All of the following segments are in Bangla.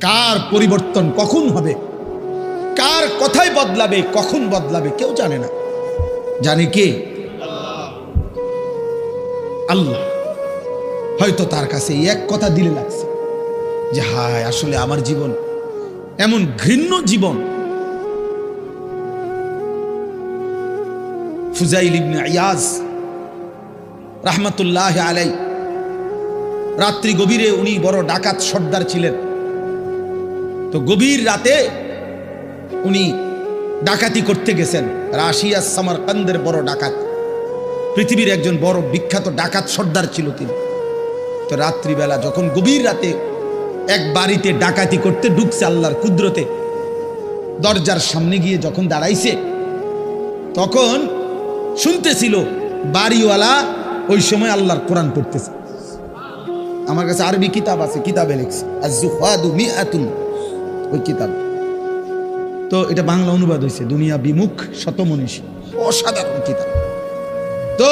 কার পরিবর্তন কখন হবে, কার কথাই বদলাবে, কখন বদলাবে কেউ জানে না। জানে কে? আল্লাহ। হয়তো তার কাছে এক কথা দিলে লাগছে যে হায় আসলে আমার জীবন এমন ঘৃণ্য জীবন। ফুজাইল ইবনে ইয়াজ রাহমাতুল্লাহ আলাই, রাত্রি গভীরে উনি বড় ডাকাত সর্দার ছিলেন। তো গভীর রাতে উনি ডাকাতি করতে গেছেন। রাশিয়া সামারকান্দের বড় ডাকাত, পৃথিবীর একজন বড় বিখ্যাত ডাকাত সর্দার ছিল তিনি। তো রাত্রিবেলা যখন গভীর রাতে এক বাড়িতে ডাকাতি করতে ঢুকছে, আল্লাহর কুদরতে দরজার সামনে গিয়ে যখন দাঁড়াইছে, তখন শুনতেছিল বাড়িওয়ালা ওই সময় আল্লাহর কোরআন পড়তেছে। আমার কাছে আরবি কিতাব আছে, কিতাবে লিখছে আজ-জুহাদু মিআতুন, ওই কিতাব। তো এটা বাংলা অনুবাদ হয়েছে, দুনিয়া বিমুখ শতমনীষী, অসাধারণ কিতাব। তো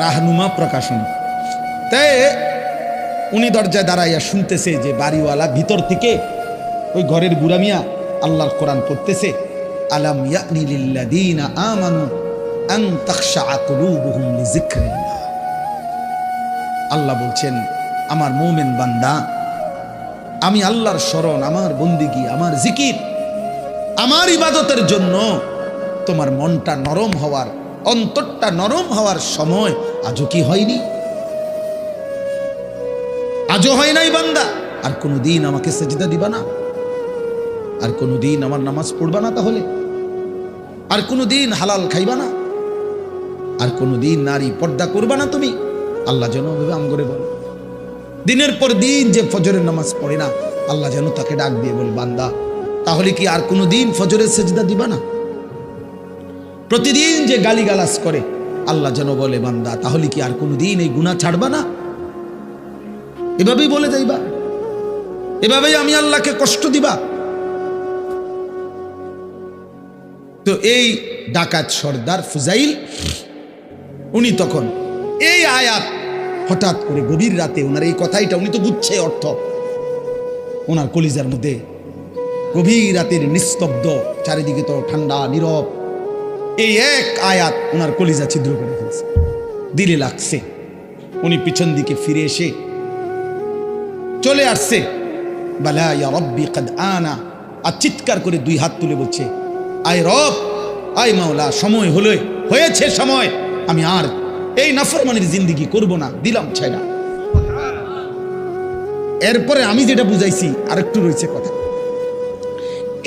রাহনুমা প্রকাশনী। তাই উনি দরজায় দাঁড়াইয়া শুনতেছে যে বাড়িওয়ালা ভিতর থেকে ওই ঘরের বুড়া মিয়া আল্লাহর কোরআন পড়তেছে। আলাম ইয়ানি লিল্লাযীনা আমানু আন তাখশা কুলুবুহুম লিযিকরিল্লাহ। আল্লাহ বলছেন, আমার মুমিন বান্দা, আমি আল্লাহর স্মরণ, আমার বন্দিগি, আমার জিকির, আমার ইবাদতের জন্য তোমার মনটা নরম হওয়ার, অন্তরটা নরম হওয়ার সময় আজও কি হয়নি? আজও হয় নাই বান্দা? আর কোনোদিন আমাকে সেজদা দিবা না? আর কোনোদিন আমার নামাজ পড়বা না? তাহলে আর কোনোদিন হালাল খাইবা না? আর কোনোদিন নারী পর্দা করবা না তুমি? আল্লাহ যেন আমগরে বলে, দিনের পর দিন যে ফজরের নামাজ পড়ে না, আল্লাহ যেন তাকে ডাক দিয়ে বল, বান্দা তাহলে কি আর কোনোদিন ফজরের সেজদা দিবা না? প্রতিদিন যে গালিগালাজ করে, আল্লাহ যেন বলে, বান্দা তাহলে কি আর কোনোদিন এই গুনাহ ছাড়বা না? এভাবেই বলে যাইবা? এভাবেই আমি আল্লাহকে কষ্ট দিবা? তো এই ডাকাত সর্দার ফুজাইল, উনি তখন এই আয়াত হঠাৎ করে গভীর রাতে, ওনার এই কথাইটা উনি তো বুঝছে অর্থ, ওনার কলিজার মধ্যে গভীর রাতের নিস্তব্ধ, চারিদিকে তো ঠান্ডা নীরব, এই এক আয়াত ওনার কলিজা ছিদ্র করে ফেলছে, দিলে লাগছে। উনি পিছন দিকে ফিরে এসে চলে আসছে, বালা ইয়া রব্বি কদ আনা, আর চিৎকার করে দুই হাত তুলে বলছে, আয় রব, আয় মাওলা, সময় হলো, হয়েছে সময়, আমি আর এই নাফরমানির জিন্দেগি করব না, দিলাম ছাইড়া। এরপরে আমি যেটা বুঝাইছি আরেকটু রয়েছে কথা।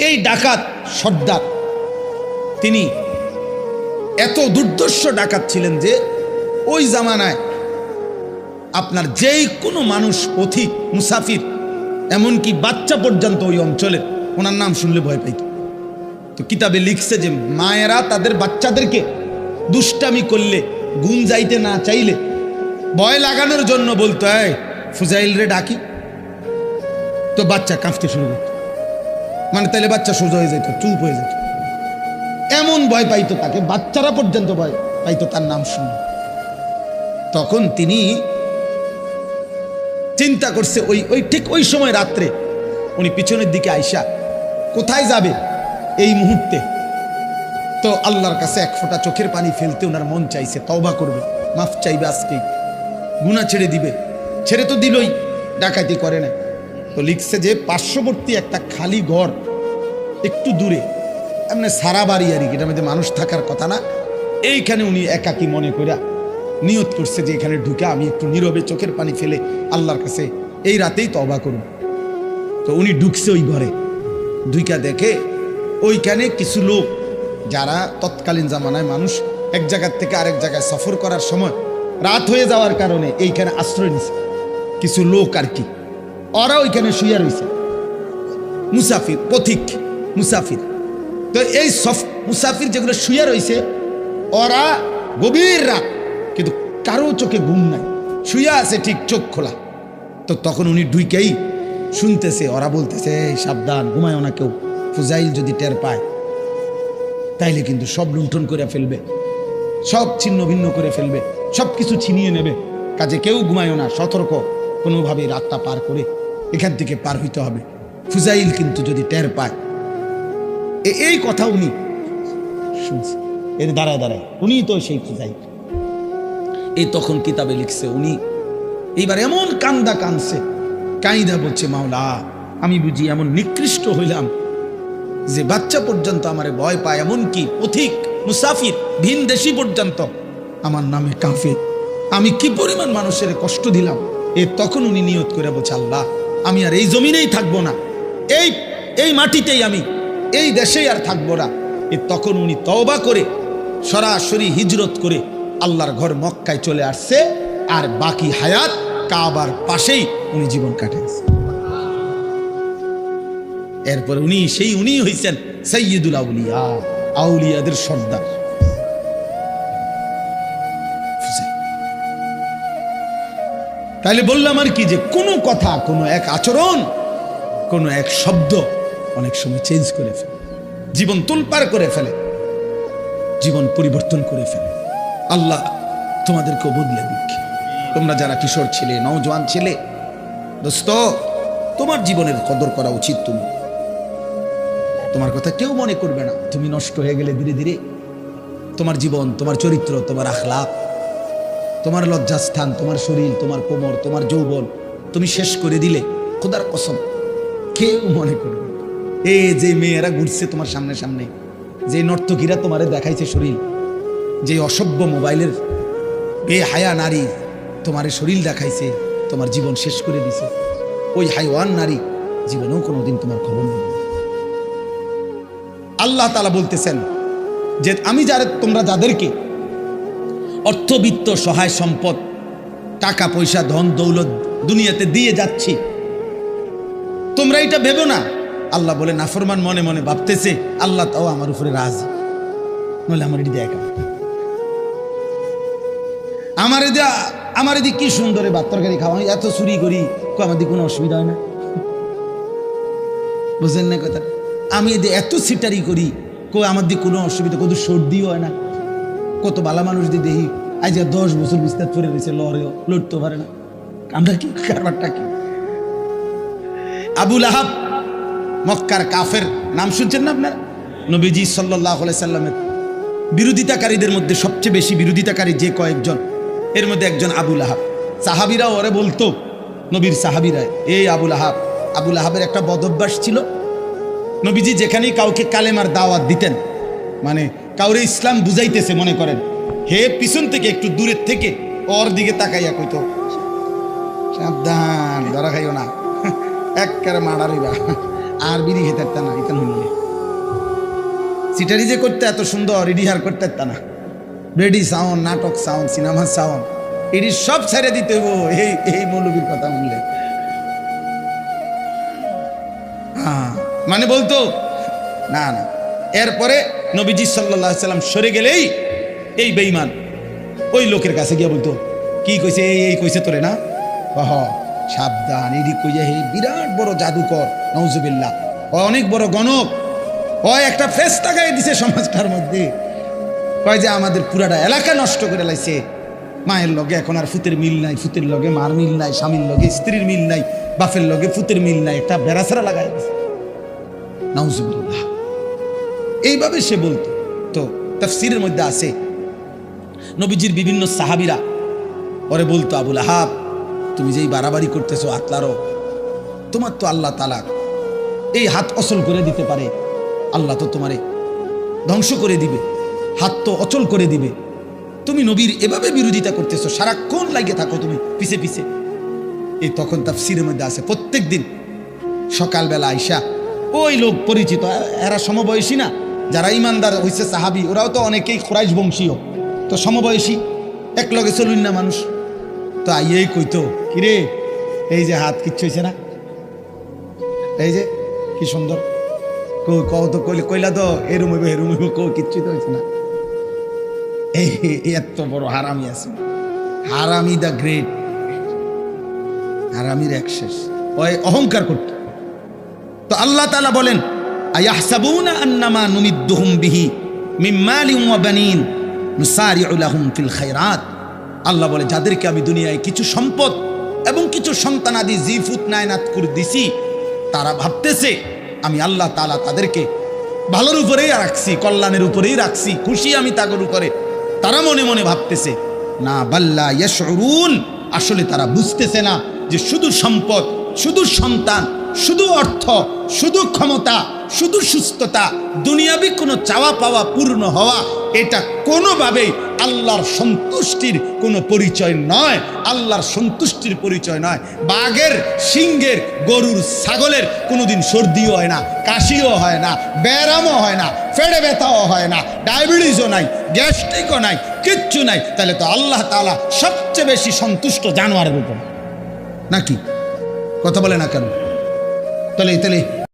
এই ডাকাত সর্দার তিনি এত দুর্ধর্ষ ডাকাত ছিলেন যে ওই জামানায় আপনার যেই কোনো মানুষ, পথিক, মুসাফির, এমনকি বাচ্চা পর্যন্ত ওই অঞ্চলের ওনার নাম শুনলে ভয় পাইত। তো কিতাবে লিখছে যে মায়েরা তাদের বাচ্চাদেরকে দুষ্টামি করলে, ঘুম যাইতে না চাইলে ভয় লাগানোর জন্য বলতো, এই ফুজাইল রে ডাকি, তো বাচ্চা কাঁপতে শুরু করত, মানে তাইলে বাচ্চা সোজা হয়ে যেত, চুপ হয়ে যেত, এমন ভয় পাইতো তাকে, বাচ্চারা পর্যন্ত ভয় পাইতো তার নাম শুনে। তখন তিনি চিন্তা করছে, ওই ঠিক ওই সময় রাত্রে উনি পিছনের দিকে আইসা কোথায় যাবে এই মুহূর্তে, তো আল্লাহর কাছে এক ফোঁটা চোখের পানি ফেলতে ওনার মন চাইছে, তওবা করবে, মাফ চাইবে, আজকেই গুনাহ ছেড়ে দিবে। ছেড়ে তো দিলই, ডাকাতি করে না। তো লিখছে যে পার্শ্ববর্তী একটা খালি ঘর একটু দূরে, এমনি সারা বাড়ি আর কি, এটার মধ্যে মানুষ থাকার কথা না, এইখানে উনি একাকী মনে করে নিয়ত করছে যে এখানে ঢুকে আমি একটু নীরবে চোখের পানি ফেলে আল্লাহর কাছে এই রাতেই তওবা করব। তো উনি ঢুকছে ওই ঘরে, ঢুকা দেখে ওইখানে কিছু লোক, যারা তৎকালীন জামানায় মানুষ এক জায়গার থেকে আরেক জায়গায় সফর করার সময় রাত হয়ে যাওয়ার কারণে এইখানে আশ্রয় নিছে কিছু লোক আর কি, ওরা ওইখানে শুয়ে রয়েছে, মুসাফির, পথিক মুসাফির। তো এই মুসাফির যেগুলো শুয়ে রয়েছে, ওরা গভীর রাত, কিন্তু কারো চোখে ঘুম নাই, শুয়ে আছে ঠিক চোখ খোলা। তো তখন উনি ঢুকেই শুনতেছে, ওরা বলতেছে, সাবধান, ঘুমায়ও না কেউ, ফুজাইল যদি টের পায় তাইলে কিন্তু সব লুণ্ঠন করে ফেলবে, সব ছিন্ন ভিন্ন করে ফেলবে, সব কিছু ছিনিয়ে নেবে, কাজে কেউ ঘুমায়ও না, সতর্ক, কোনোভাবে রাতটা পার করে এখান থেকে পার হইতে হবে। ফুজাইল কিন্তু যদি টের পায়, এই কথা উনি শুনছে, এর দাঁড়ায় দাঁড়ায় উনি তো সেই ফুজাইল। এই তখন কিতাবে লিখছে, উনি এইবার এমন কান্দা কানছে, কাইদা বলছে, মাওলা আমি বুঝি এমন নিকৃষ্ট হইলাম যে বাচ্চা পর্যন্ত আমারে ভয় পায়, এমনকি পথিক মুসাফির ভিন দেশি পর্যন্ত আমার নামে কাঁপে। আমি কি পরিমাণ মানুষের কষ্ট দিলাম। তখন উনি নিয়ত করে বলছে, আল্লাহ আমি আর এই জমিনেই থাকবো না, এই মাটিতেই, আমি এই দেশেই আর থাকবো না। তখন উনি তওবা করে সরাসরি হিজরত করে আল্লাহর ঘর মক্কায় চলে আসছে, আর বাকি হায়াত কাবার পাশেই উনি জীবন কাটাইছে। এরপর উনি হইছেন সাইয়্যিদুল আউলিয়া, আউলিয়াদের সর্দার। তাহলে বললাম আর কি, যে কোনো কথা, কোনো এক আচরণ, কোনো এক শব্দ অনেক সময় চেঞ্জ করে ফেলে, জীবন তোলপাড় করে ফেলে, জীবন পরিবর্তন করে ফেলে। আল্লাহ তোমাদেরকেও বদলে দিক। তোমরা যারা কিশোর ছেলে, নওজোয়ান ছেলে, দোস্ত, তোমার জীবনের কদর করা উচিত। তোমার কথা কেউ মনে করবে না। তুমি নষ্ট হয়ে গেলে ধীরে ধীরে তোমার জীবন, তোমার চরিত্র, তোমার আখলাক, তোমার লজ্জাস্থান, তোমার শরীর, তোমার কোমর, তোমার যৌবন তুমি শেষ করে দিলে, খোদার কসম কেউ মনে করবে না। এই যে মেয়েরা ঘুরছে তোমার সামনে সামনে, যে নর্তকীরা তোমারে দেখাইছে শরীর, যে অসভ্য মোবাইলের বেহায়া নারী তোমারে শরীর দেখাইছে, তোমার জীবন শেষ করে দিছে, ওই হাইওয়ান নারী জীবনেও কোনোদিন তোমার খবর নেবে। আল্লাহ তাআলা বলতেছেন যে আমি তোমরা যাদেরকে অর্থবিত্ত, সহায় সম্পদ, টাকা পয়সা, ধন দৌলত দুনিয়াতে দিয়ে যাচ্ছি, তোমরা এটা ভেবো না। আল্লাহ বলে, নাফরমান মনে মনে ভাবতেছে আল্লাহ তাও আমার উপরে রাজি, নইলে আমার এটি দেখা, আমার এদিক কি সুন্দরে ভাত তরকারি খাওয়া, এত চুরি করি, আমার দিকে কোনো অসুবিধা হয় না। বুঝলেন না কথা? আমি এত সিটারি করি, আমার দিকে কোনো অসুবিধা, কত সর্দিও হয় না। কত ভালো মানুষ দিয়ে দেখি আজ 10 বছর বিস্তার করে রয়েছে, লড়েও লড়তে পারে না। আমরা কি কারবারটা কি? আবু লাহাব, মক্কার কাফের, নাম শুনছেন না আপনারা? নবীজি সাল্লাল্লাহু আলাইহি সাল্লামের বিরোধিতাকারীদের মধ্যে সবচেয়ে বেশি বিরোধিতাকারী যে কয়েকজন, এর মধ্যে একজন আবু লাহাব। সাহাবীরা ওরে বলতো, নবীর সাহাবীরা, এই আবু লাহাব। আবু লাহাবের একটা বদঅভ্যাস ছিল, নবীজি যেখানেই কাউকে কালেমার দাওয়াত দিতেন, মানে কাউরে ইসলাম বুঝাইতেছে মনে করেন, হে পিছন থেকে একটু দূরের থেকে ওর দিকে তাকাইয়া কইতো, সাবধান, ধরা খাইও না, একবারে মারা রইবা, আর বিড়ি খেতে পারত না। ইতান হইলে সিটারি যে করতে এত সুন্দর, রিডিহার করতে পারত না, রেডি সাউন্ড, নাটক সাউন্ড, সিনেমা সাউন্ড, এটি সব ছেড়ে দিতে হইব এই মৌলবীর কথা বললে। মানে বলতো না না। এরপরে নবীজি সাল্লাল্লাহু আলাইহি সাল্লাম সরে গেলেই এই বেঈমান ওই লোকের কাছে গিয়ে বলতো, কি কইছে, এই কইছে তোরে না, সাবধান, এডি কইয়া, হে বিরাট বড় জাদুকর, নাউজুবিল্লাহ, অনেক বড় গণক, একটা ফেরেশতা গায়ে দিছে সমাজটার মধ্যে, কয় যে আমাদের পুরাটা এলাকা নষ্ট করে লাইছে, মায়ের লগে এখন আর ফুতের মিল নাই, ফুতের লগে মার মিল নাই, স্বামীর লগে স্ত্রীর মিল নাই, বাপের লগে ফুতের মিল নাই, একটা বেড়াছাড়া লাগাই দিছে, নাউজুবিল্লাহ। এইভাবে সে বলতো। তো তাফসীরের মধ্যে আছে, নবীজির বিভিন্ন সাহাবীরা ওরে বলতো, আবু লাহাব তুমি যেই বাড়াবাড়ি করতেছো, আতলারো, তোমার তো আল্লাহ তাআলা এই হাত অচল করে দিতে পারে, আল্লাহ তো তোমারে ধ্বংস করে দিবে, হাত তো অচল করে দিবে, তুমি নবীর এভাবে বিরোধিতা করতেছো, সারাক্ষণ লাগে থাকো তুমি পিছে পিছে। এই তখন তাফসীরের মধ্যে আছে, প্রত্যেক দিন সকালবেলা আইসা ওই লোক পরিচিত, এরা সমবয়সী না, যারা ইমানদার হয়েছে সাহাবী, ওরাও তো অনেকেই কুরাইশ বংশীয়, তো সমবয়সী, এক লগে চলুন না মানুষ, তো আইয়েই কইতো, কিরে এই যে হাত কিচ্ছু হয়েছে না, এই যে কি সুন্দর, কত কইলা তো এরুম হইব হেরুম হইব, কিচ্ছুই তো হয়েছে না। এই এত বড় হারামি আছে, হারামি দ্য গ্রেট, হারামির এক শেষ, ওই অহংকার করত। তো আল্লাহ তাআলা বলেন, আয়াহসাবুনা আন্নামা নুমিদ্দুহুম বিহি মিন মালিন ওয়া বানিন নুসারিউ লাহুম ফিল খায়রাত। আল্লাহ বলে, যাদেরকে আমি দুনিয়ায় কিছু সম্পদ এবং কিছু সন্তানাদি জিফুত নায়নাত করে দিছি, তারা ভাবতেছে আমি আল্লাহ তাআলা তাদেরকে ভালোর উপরেই রাখছি, কল্যাণের উপরেই রাখছি, খুশি আমি তাদের উপরে। তারা মনে মনে ভাবতেছে না, বাল্লা ইয়াশউরুন, আসলে তারা বুঝতেছে না যে শুধু সম্পদ, শুধু সন্তান, শুধু অর্থ, শুধু ক্ষমতা, শুধু সুস্থতা, দুনিয়াবি কোনো চাওয়া পাওয়া পূর্ণ হওয়া, এটা কোনোভাবেই আল্লাহর সন্তুষ্টির কোনো পরিচয় নয়, আল্লাহর সন্তুষ্টির পরিচয় নয়। বাঘের, সিংহের, গরুর, ছাগলের কোনোদিন সর্দিও হয় না, কাশিও হয় না, ব্যায়ামও হয় না, পেটে ব্যথাও হয় না, ডায়াবেটিসও নাই, গ্যাস্ট্রিকও নাই, কিচ্ছু নাই। তাহলে তো আল্লাহ তাআলা সবচেয়ে বেশি সন্তুষ্ট জানোয়ারের উপর, নাকি? কথা বলে না কেন? তাহলে